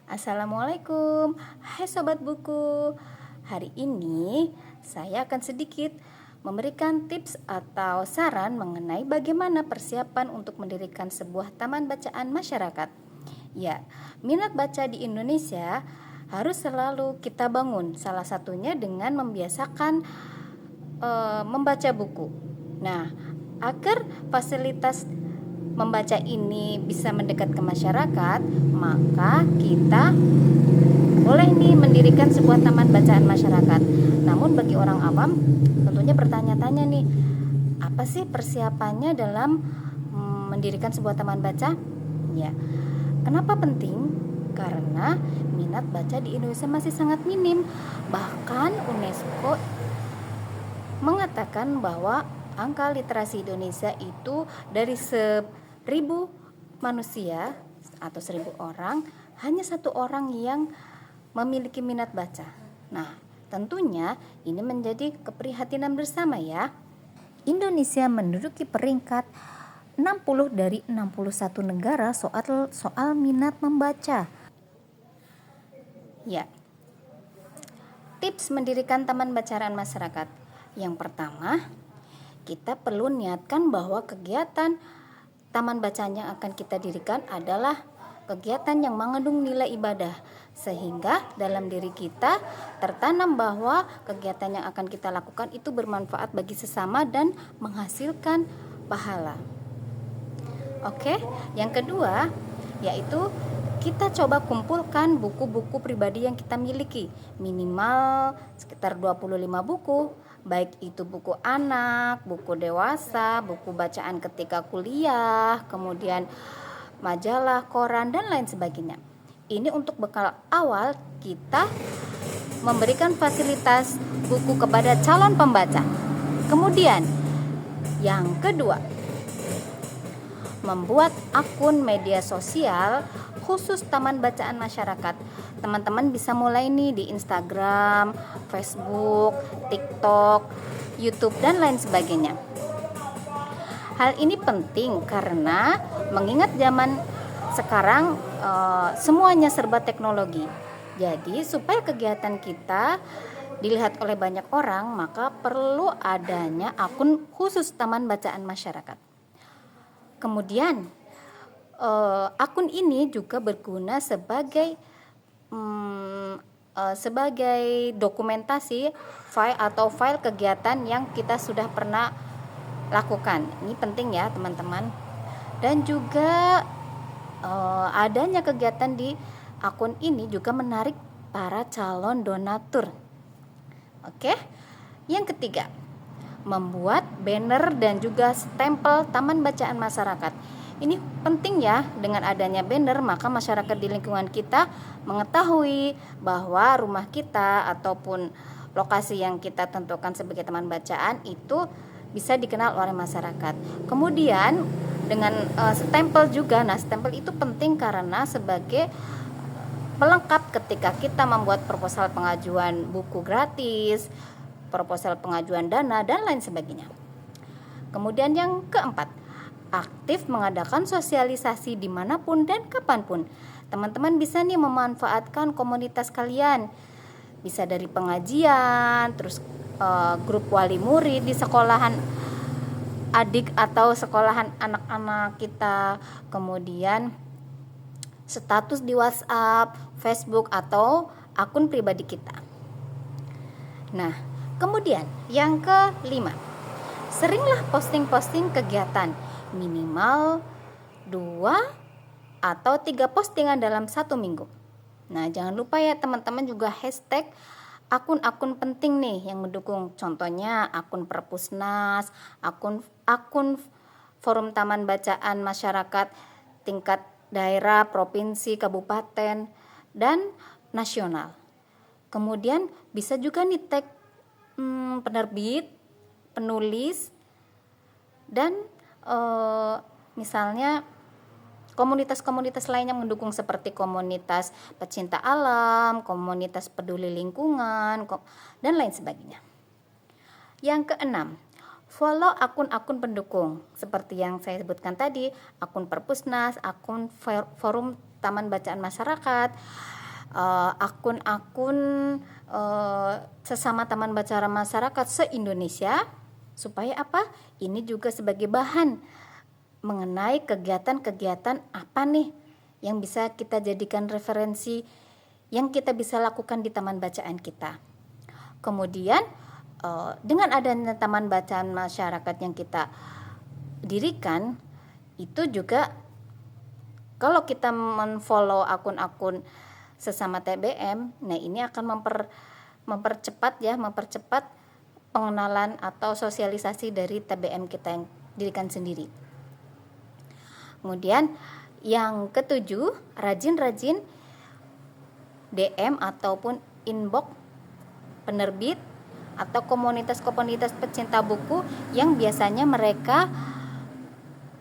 Assalamualaikum, hai Sobat Buku. Hari ini saya akan sedikit memberikan tips atau saran mengenai bagaimana persiapan untuk mendirikan sebuah taman bacaan masyarakat. Ya, minat baca di Indonesia harus selalu kita bangun, salah satunya dengan membiasakan membaca buku. Nah, agar fasilitas membaca ini bisa mendekat ke masyarakat, maka kita boleh nih mendirikan sebuah taman bacaan masyarakat. Namun bagi orang awam tentunya bertanya-tanya nih, apa sih persiapannya dalam mendirikan sebuah taman baca? Ya, kenapa penting? Karena minat baca di Indonesia masih sangat minim. Bahkan UNESCO mengatakan bahwa angka literasi Indonesia itu dari 1.000 manusia atau 1.000 orang, hanya 1 orang yang memiliki minat baca. Nah, tentunya ini menjadi keprihatinan bersama ya. Indonesia menduduki peringkat 60 dari 61 negara soal minat membaca. Ya. Tips mendirikan taman bacaan masyarakat. Yang pertama, kita perlu niatkan bahwa kegiatan taman bacaan yang akan kita dirikan adalah kegiatan yang mengandung nilai ibadah, sehingga dalam diri kita tertanam bahwa kegiatan yang akan kita lakukan itu bermanfaat bagi sesama dan menghasilkan pahala. Oke, yang kedua yaitu kita coba kumpulkan buku-buku pribadi yang kita miliki, minimal sekitar 25 buku, baik itu buku anak, buku dewasa, buku bacaan ketika kuliah, kemudian majalah, koran, dan lain sebagainya. Ini untuk bekal awal kita memberikan fasilitas buku kepada calon pembaca. Kemudian yang kedua, membuat akun media sosial khusus taman bacaan masyarakat. Teman-teman bisa mulai nih di Instagram, Facebook, TikTok, YouTube, dan lain sebagainya. Hal ini penting karena mengingat zaman sekarang semuanya serba teknologi. Jadi supaya kegiatan kita dilihat oleh banyak orang, maka perlu adanya akun khusus taman bacaan masyarakat. Kemudian akun ini juga berguna sebagai dokumentasi file kegiatan yang kita sudah pernah lakukan. Ini penting ya teman-teman. Dan juga adanya kegiatan di akun ini juga menarik para calon donatur. Oke. Yang ketiga, membuat banner dan juga stempel taman bacaan masyarakat. Ini penting ya, dengan adanya banner maka masyarakat di lingkungan kita mengetahui bahwa rumah kita ataupun lokasi yang kita tentukan sebagai taman bacaan itu bisa dikenal oleh masyarakat. Kemudian dengan stempel juga. Nah, stempel itu penting karena sebagai pelengkap ketika kita membuat proposal pengajuan buku gratis, proposal pengajuan dana, dan lain sebagainya. Kemudian yang keempat, aktif mengadakan sosialisasi dimanapun dan kapanpun. Teman-teman bisa nih memanfaatkan komunitas kalian, bisa dari pengajian, terus grup wali murid di sekolahan adik atau sekolahan anak-anak kita, kemudian status di WhatsApp, Facebook, atau akun pribadi kita. Nah, kemudian yang kelima, seringlah posting-posting kegiatan, minimal 2 atau 3 postingan dalam 1 minggu. Nah, jangan lupa ya teman-teman juga hashtag akun-akun penting nih yang mendukung. Contohnya akun Perpusnas, akun forum taman bacaan masyarakat tingkat daerah, provinsi, kabupaten, dan nasional. Kemudian bisa juga nih tag penerbit, penulis, dan misalnya komunitas-komunitas lain yang mendukung seperti komunitas pecinta alam, komunitas peduli lingkungan, dan lain sebagainya. Yang keenam, follow akun-akun pendukung seperti yang saya sebutkan tadi, akun Perpusnas, akun forum taman bacaan masyarakat, akun-akun sesama taman baca masyarakat se-Indonesia, supaya apa? Ini juga sebagai bahan mengenai kegiatan-kegiatan apa nih yang bisa kita jadikan referensi yang kita bisa lakukan di taman bacaan kita. Kemudian dengan adanya taman bacaan masyarakat yang kita dirikan, itu juga kalau kita men-follow akun-akun sesama TBM, nah ini akan mempercepat pengenalan atau sosialisasi dari TBM kita yang dirikan sendiri. Kemudian yang ketujuh, rajin-rajin DM ataupun inbox penerbit atau komunitas-komunitas pecinta buku yang biasanya mereka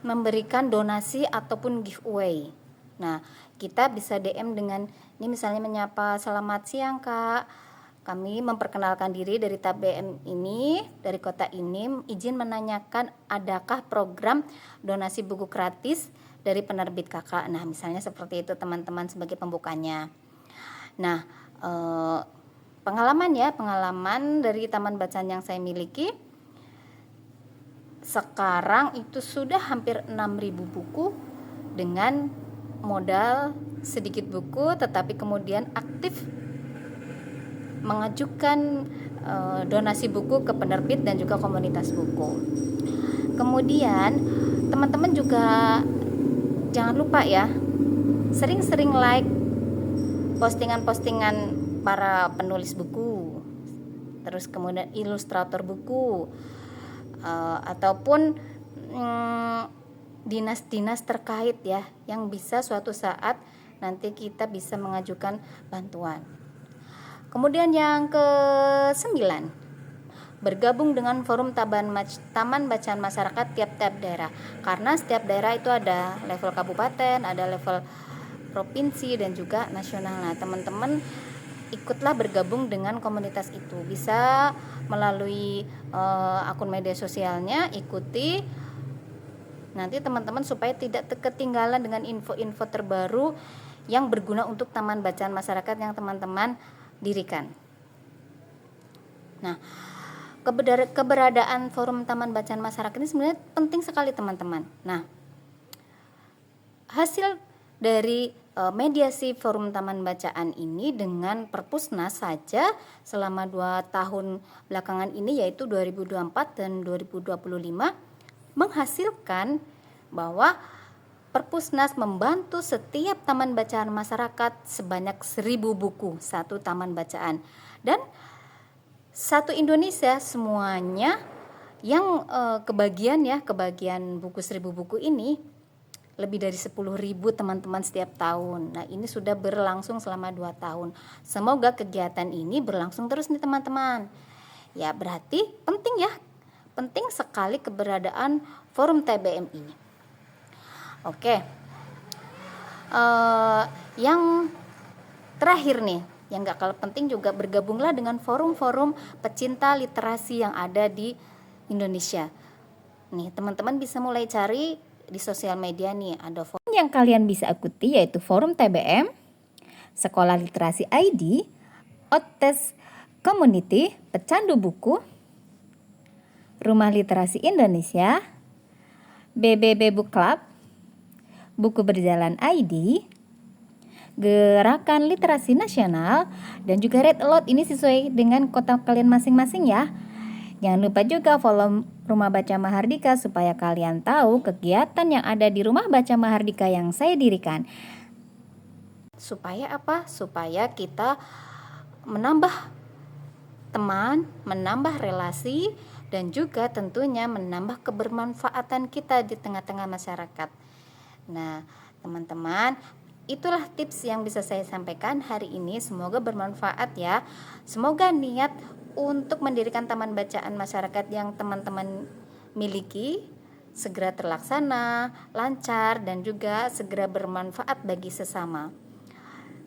memberikan donasi ataupun giveaway. Nah, kita bisa DM dengan ini, misalnya menyapa, "Selamat siang Kak, kami memperkenalkan diri dari TBM ini, dari kota ini, izin menanyakan adakah program donasi buku gratis dari penerbit Kakak." Nah, misalnya seperti itu teman-teman sebagai pembukanya. Nah, pengalaman dari taman bacaan yang saya miliki sekarang itu sudah hampir 6.000 buku dengan modal sedikit buku, tetapi kemudian aktif mengajukan donasi buku ke penerbit dan juga komunitas buku. Kemudian teman-teman juga jangan lupa ya, sering-sering like postingan-postingan para penulis buku, terus kemudian ilustrator buku, ataupun dinas-dinas terkait ya, yang bisa suatu saat nanti kita bisa mengajukan bantuan. Kemudian yang ke-9, bergabung dengan forum taman bacaan masyarakat tiap-tiap daerah, karena setiap daerah itu ada level kabupaten, ada level provinsi dan juga nasional. Nah, teman-teman ikutlah bergabung dengan komunitas itu, bisa melalui akun media sosialnya, ikuti nanti teman-teman supaya tidak ketinggalan dengan info-info terbaru yang berguna untuk taman bacaan masyarakat yang teman-teman dirikan. Nah, keberadaan forum taman bacaan masyarakat ini sebenarnya penting sekali teman-teman. Nah, hasil dari mediasi forum taman bacaan ini dengan Perpusnas saja selama 2 tahun belakangan ini, yaitu 2024 dan 2025, menghasilkan bahwa Perpusnas membantu setiap taman bacaan masyarakat sebanyak 1.000 buku, satu taman bacaan, dan satu Indonesia semuanya yang kebagian buku 1.000 buku ini lebih dari 10.000 teman-teman setiap tahun. Nah, ini sudah berlangsung selama 2 tahun. Semoga kegiatan ini berlangsung terus nih teman-teman. Ya, berarti penting sekali keberadaan forum TBM ini. Oke. Yang terakhir nih, yang gak kalah penting juga, bergabunglah dengan forum-forum pecinta literasi yang ada di Indonesia. Nih, teman-teman bisa mulai cari di sosial media nih, ada forum yang kalian bisa ikuti, yaitu forum TBM, Sekolah Literasi ID, Otes Community, Pecandu Buku, Rumah Literasi Indonesia, BBB Book Club, Buku Berjalan ID, Gerakan Literasi Nasional, dan juga Read Aloud. Ini sesuai dengan kota kalian masing-masing ya. Jangan lupa juga follow Rumah Baca Mahardika supaya kalian tahu kegiatan yang ada di Rumah Baca Mahardika yang saya dirikan. Supaya apa? Supaya kita menambah teman, menambah relasi, dan juga tentunya menambah kebermanfaatan kita di tengah-tengah masyarakat. Nah, teman-teman, itulah tips yang bisa saya sampaikan hari ini. Semoga bermanfaat ya. Semoga niat untuk mendirikan taman bacaan masyarakat yang teman-teman miliki segera terlaksana, lancar, dan juga segera bermanfaat bagi sesama.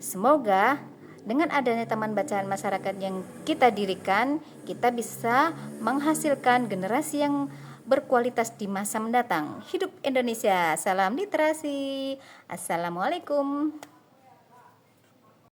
Semoga dengan adanya taman bacaan masyarakat yang kita dirikan, kita bisa menghasilkan generasi yang berkualitas di masa mendatang. Hidup Indonesia, salam literasi. Assalamualaikum.